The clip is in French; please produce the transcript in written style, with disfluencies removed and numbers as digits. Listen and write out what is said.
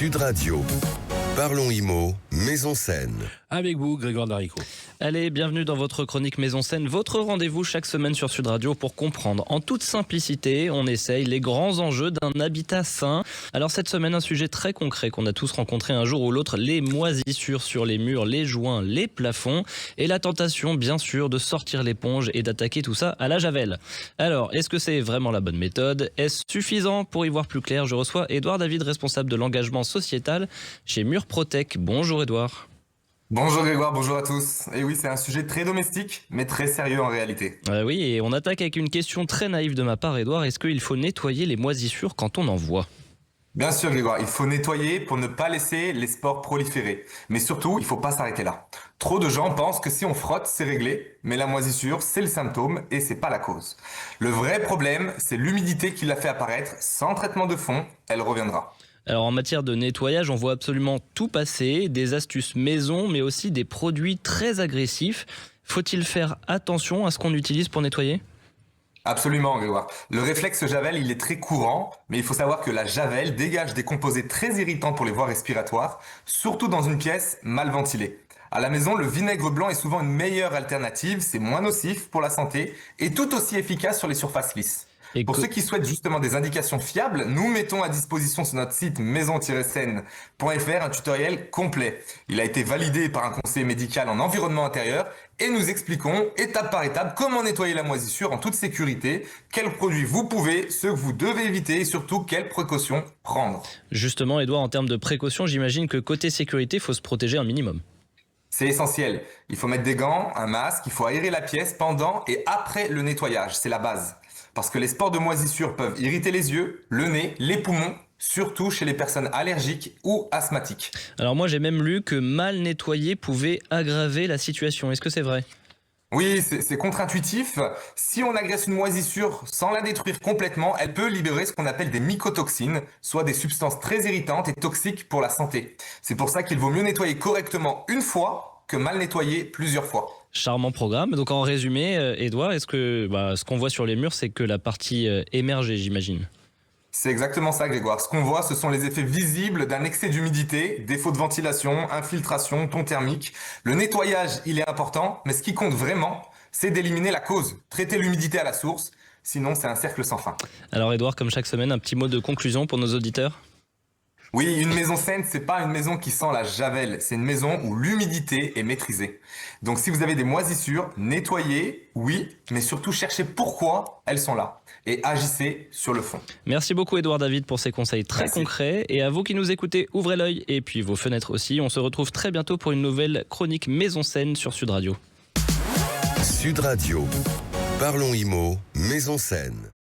Sud Radio. Parlons Immo, Maison Saine. Avec vous, Grégoire Darico. Allez, bienvenue dans votre chronique Maison Saine, votre rendez-vous chaque semaine sur Sud Radio pour comprendre. En toute simplicité, on essaye les grands enjeux d'un habitat sain. Alors cette semaine, un sujet très concret qu'on a tous rencontré un jour ou l'autre, les moisissures sur les murs, les joints, les plafonds et la tentation, bien sûr, de sortir l'éponge et d'attaquer tout ça à la javel. Alors, est-ce que c'est vraiment la bonne méthode? Est-ce suffisant? Pour y voir plus clair, je reçois Édouard David, responsable de l'engagement sociétal chez Murprotec. Bonjour Édouard. Bonjour Grégoire, bonjour à tous. Et oui, c'est un sujet très domestique, mais très sérieux en réalité. Oui, et on attaque avec une question très naïve de ma part, Édouard. Est-ce qu'il faut nettoyer les moisissures quand on en voit? Bien sûr Grégoire, il faut nettoyer pour ne pas laisser les spores proliférer. Mais surtout, il faut pas s'arrêter là. Trop de gens pensent que si on frotte, c'est réglé, mais la moisissure, c'est le symptôme et c'est pas la cause. Le vrai problème, c'est l'humidité qui l'a fait apparaître. Sans traitement de fond, elle reviendra. Alors en matière de nettoyage, on voit absolument tout passer, des astuces maison, mais aussi des produits très agressifs. Faut-il faire attention à ce qu'on utilise pour nettoyer ? Absolument Grégoire. Le réflexe javel, il est très courant, mais il faut savoir que la javel dégage des composés très irritants pour les voies respiratoires, surtout dans une pièce mal ventilée. À la maison, le vinaigre blanc est souvent une meilleure alternative, c'est moins nocif pour la santé et tout aussi efficace sur les surfaces lisses. Pour ceux qui souhaitent justement des indications fiables, nous mettons à disposition sur notre site maison-saine.fr un tutoriel complet. Il a été validé par un conseiller médical en environnement intérieur et nous expliquons étape par étape comment nettoyer la moisissure en toute sécurité, quels produits vous pouvez, ceux que vous devez éviter et surtout quelles précautions prendre. Justement, Édouard, en termes de précautions, j'imagine que côté sécurité, il faut se protéger un minimum. C'est essentiel. Il faut mettre des gants, un masque, il faut aérer la pièce pendant et après le nettoyage, c'est la base. Parce que les spores de moisissure peuvent irriter les yeux, le nez, les poumons, surtout chez les personnes allergiques ou asthmatiques. Alors moi j'ai même lu que mal nettoyer pouvait aggraver la situation, est-ce que c'est vrai ? Oui, c'est contre-intuitif. Si on agresse une moisissure sans la détruire complètement, elle peut libérer ce qu'on appelle des mycotoxines, soit des substances très irritantes et toxiques pour la santé. C'est pour ça qu'il vaut mieux nettoyer correctement une fois que mal nettoyer plusieurs fois. Charmant programme. Donc en résumé, Édouard, est-ce que ce qu'on voit sur les murs, c'est que la partie émergée, j'imagine ? C'est exactement ça, Grégoire. Ce qu'on voit, ce sont les effets visibles d'un excès d'humidité, défaut de ventilation, infiltration, ton thermique. Le nettoyage, il est important, mais ce qui compte vraiment, c'est d'éliminer la cause, traiter l'humidité à la source. Sinon, c'est un cercle sans fin. Alors Édouard, comme chaque semaine, un petit mot de conclusion pour nos auditeurs ? Oui, une maison saine, c'est pas une maison qui sent la javel, c'est une maison où l'humidité est maîtrisée. Donc si vous avez des moisissures, nettoyez, oui, mais surtout cherchez pourquoi elles sont là et agissez sur le fond. Merci beaucoup Édouard David pour ces conseils très concrets et à vous qui nous écoutez, ouvrez l'œil et puis vos fenêtres aussi. On se retrouve très bientôt pour une nouvelle chronique Maison Saine sur Sud Radio. Sud Radio. Parlons Immo, Maison Saine.